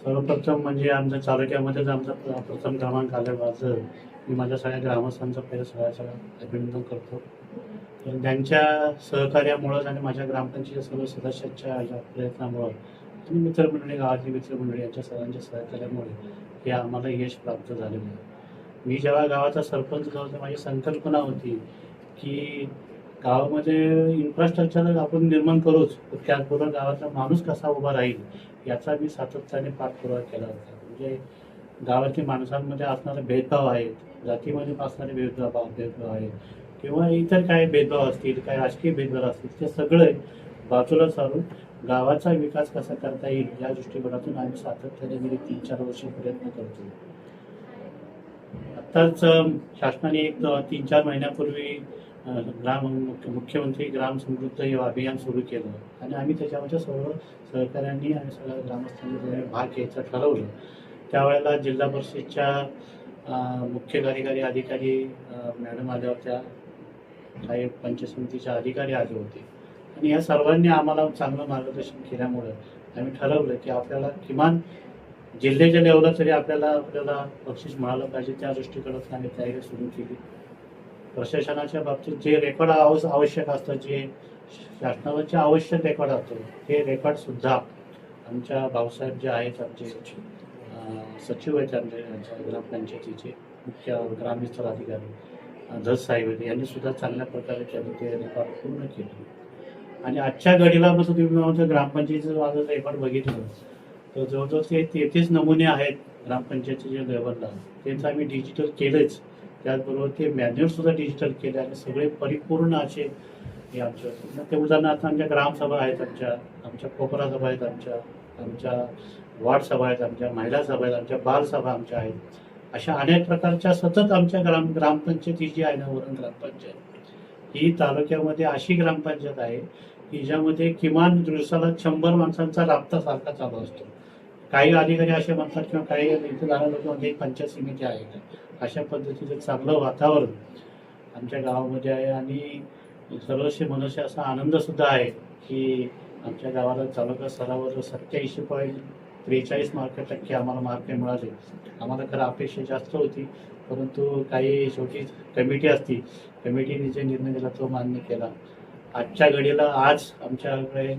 सर्वप्रथम म्हणजे आमच्या तालुक्यामध्येच आमचा प्रथम क्रमांक आल्याबद्दल मी माझ्या सगळ्या ग्रामस्थांचं पहिलं सगळ्या अभिनंदन करतो. तर त्यांच्या सहकार्यामुळं आणि माझ्या ग्रामपंचायतीच्या सर्व सदस्यांच्या या प्रयत्नामुळं आणि मित्रमंडळी, गावातली मित्रमंडळी यांच्या सर्वांच्या सहकार्यामुळे हे आम्हाला यश प्राप्त झालेलं आहे. मी जेव्हा गावाचा सरपंच झालो तेव्हा माझी संकल्पना होती की गावामध्ये इन्फ्रास्ट्रक्चर आपण निर्माण करूच, त्याचबरोबर गावातला माणूस कसा उभा राहील याचा मी सातत्याने पाठपुरावा केला होता. म्हणजे गावातील माणसांमध्ये असणारे भेदभाव आहेत, जातीमध्ये असणारे भेदभाव आहेत किंवा इतर काय भेदभाव असतील, काय राजकीय भेदभाव असतील, ते सगळे बाजूला सारून गावाचा विकास कसा करता येईल या दृष्टिकोनातून आम्ही सातत्याने गेली 3-4 वर्ष प्रयत्न करतो. आत्ताच शासनाने एक 3-4 महिन्यापूर्वी मुख्यमंत्री ग्राम समृद्धी हे अभियान सुरू केलं आणि आम्ही त्याच्यामध्ये सर्व सहकाऱ्यांनी आणि सगळ्या ग्रामस्थांनी भाग घ्यायचं ठरवलं. त्यावेळेला जिल्हा परिषदच्या मुख्य कार्यकारी अधिकारी मॅडम आल्या होत्या, काही पंचायत समितीच्या अधिकारी आले होते आणि या सर्वांनी आम्हाला चांगलं मार्गदर्शन केल्यामुळं आम्ही ठरवलं की आपल्याला किमान जिल्ह्याच्या लेवलला तरी आपल्याला बक्षीस मिळालं पाहिजे. त्या दृष्टिकोनातून आम्ही तयारी सुरू केली. प्रशासनाच्या बाबतीत जे रेकॉर्ड आवश्यक असतं, जे शासनाचे आवश्यक रेकॉर्ड असतो, ते रेकॉर्डसुद्धा आमच्या भाऊसाहेब जे आहेत, आमचे सचिव आहेत आमच्या ग्रामपंचायतीचे मुख्य ग्रामविस्तार अधिकारी धस साहेब यांनी सुद्धा चांगल्या प्रकारे त्यांनी ते रेकॉर्ड पूर्ण केले. आणि आजच्या घडीला मग तुम्ही ग्रामपंचायतीचं माझं रेकॉर्ड बघितलं तर जवळजवळ ते 33 नमुने आहेत ग्रामपंचायतीच्या लेवलला. त्यांचं आम्ही डिजिटल केलंच, त्याचबरोबर ते मॅन्युअल सुद्धा डिजिटल केले आणि सगळे परिपूर्ण असे हे आमच्या ते उदाहरणार्थ आमच्या ग्रामसभा आहेत, आमच्या कोपरा सभा आहेत, आमच्या वार्ड सभा आहेत, आमच्या महिला सभा आहेत, आमच्या बालसभा आमच्या आहेत. अशा अनेक प्रकारच्या सतत आमच्या ग्रामपंचायती जी आहे ना, वरून ग्रामपंचायत ही तालुक्यामध्ये अशी ग्रामपंचायत आहे की ज्यामध्ये किमान दिवसाला 100 माणसांचा राबता सारखा चालू असतो. काही अधिकारी असे म्हणतात किंवा काही इथे जाणारे लोक म्हणजे पंचायत समिती आहे का, अशा पद्धतीचं चांगलं वातावरण आमच्या गावामध्ये आहे. आणि सर्वस्वी मनुष्य असा आनंद सुद्धा आहे की आमच्या गावाला तालुका स्तरावर 87.43 टक्के आम्हाला मार्क मिळाले. आम्हाला खरं अपेक्षा जास्त होती, परंतु काही शेवटी कमिटी असती, कमिटीने जे निर्णय दिला तो मान्य केला. आजच्या घडीला आज आमच्याकडे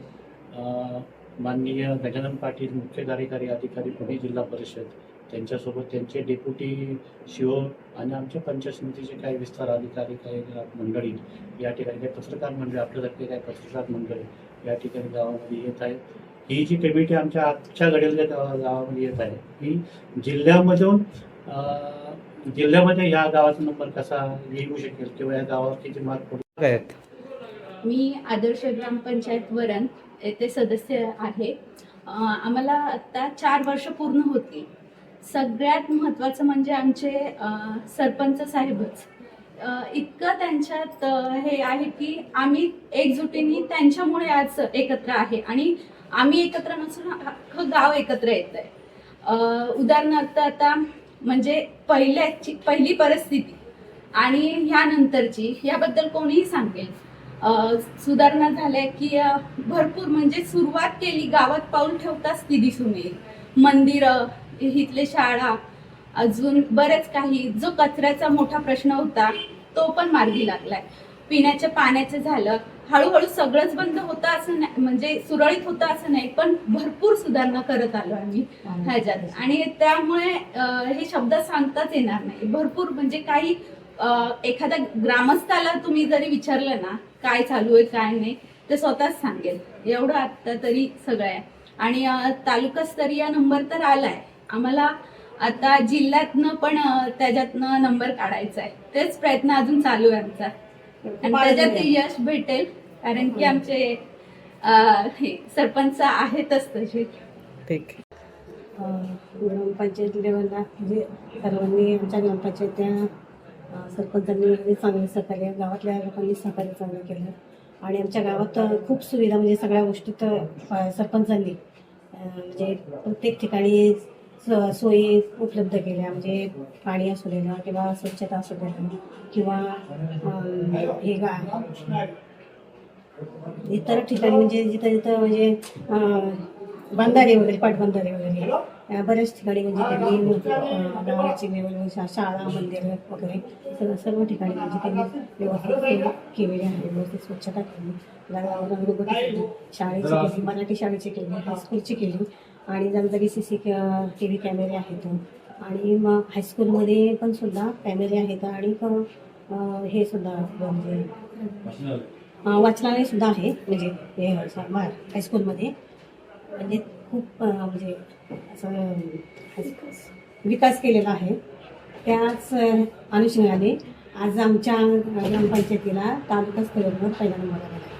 माननीय गजानन पाटील मुख्य कार्यकारी अधिकारी पुणे जिल्हा परिषद, त्यांच्यासोबत त्यांचे डेप्युटी शिओ आणि आमच्या पंचायत समितीचे काही विस्तार अधिकारी, काही मंडळी या ठिकाणी, काही पत्रकार मंडळी, आपल्यासारखे काही पत्रकार मंडळी या ठिकाणी गावामध्ये येत आहेत. ही जी कमिटी आमच्या आजच्या घडीला गावामध्ये येत आहे ही जिल्ह्यामध्ये या गावाचा नंबर कसा येऊ शकेल किंवा या गावावर किती मार्क पडू आहेत. मी आदर्श ग्रामपंचायत वरण येथे सदस्य आहे. आम्हाला आता 4 वर्ष पूर्ण होती. सगळ्यात महत्त्वाचं म्हणजे आमचे सरपंच साहेबच इतकं त्यांच्यात हे आहे की आम्ही एकजुटीने त्यांच्यामुळे आज एकत्र आहे आणि आम्ही एकत्र नसून अख्खं गाव एकत्र येत आहे. उदाहरणार्थ आता म्हणजे पहिली परिस्थिती आणि ह्यानंतरची याबद्दल कोणीही सांगेल. सुधारणा झाल्या की भरपूर म्हणजे सुरुवात केली, गावात पाऊल ठेवताच ती दिसून येईल. मंदिरं, इथले शाळा, अजून बरेच काही. जो कचऱ्याचा मोठा प्रश्न होता तो पण मार्गी लागलाय. पिण्याच्या पाण्याचं झालं, हळूहळू सगळंच बंद होतं असं नाही, म्हणजे सुरळीत होतं असं नाही, पण भरपूर सुधारणा करत आलो आम्ही ह्याच्यात. आणि त्यामुळे हे शब्द सांगताच येणार नाही. भरपूर म्हणजे काही एखाद्या ग्रामस्थाला तुम्ही जरी विचारलं ना काय चालू आहे काय नाही, ते स्वतःच सांगेल. एवढं आता तरी सगळं आहे. आणि तालुकास्तरीय नंबर तर आलाय आम्हाला, आता जिल्ह्यातनं पण त्याच्यातनं नंबर काढायचा आहे. तेच प्रयत्न अजून चालू आहे आमचा आणि त्याच्यात यश भेटेल, कारण की आमचे सरपंच आहेतच तसे. ठीक. ग्रामपंचायत लेवलला म्हणजे सर्वांनी आमच्या ग्रामपंचायत सरपंचांनी चांगलं सहकार्य, गावातल्या लोकांनी सहकार्य चांगलं केलं आणि आमच्या गावात खूप सुविधा म्हणजे सगळ्या गोष्टीत सरपंचांनी म्हणजे प्रत्येक ठिकाणी सोयी उपलब्ध केल्या. म्हणजे पाणी असू देणं किंवा स्वच्छता असू देणं किंवा हे इतर ठिकाणी म्हणजे जिथं म्हणजे बंधारे वगैरे पाटबंधारे वगैरे बऱ्याच ठिकाणी म्हणजे त्यांनी गावाची लेवल शाळा मंदिर वगैरे सर्व ठिकाणी म्हणजे त्यांनी व्यवस्थित केलेली आहे. व्यवस्थित स्वच्छता केली, रंगोगटी केली, शाळेची केली, मराठी शाळेची केली, हायस्कूलची केली आणि जागोजागी CC TV कॅमेरे आहेत आणि मग हायस्कूलमध्ये पण सुद्धा कॅमेरे आहेत आणि हे सुद्धा म्हणजे वाचनालय सुद्धा आहे म्हणजे हे हायस्कूलमध्ये म्हणजे खूप म्हणजे असं विकास केलेला आहे. त्याच अनुषंगाने आज आमच्या ग्रामपंचायतीला तालुका स्तरावर पहिला नंबर आला आहे.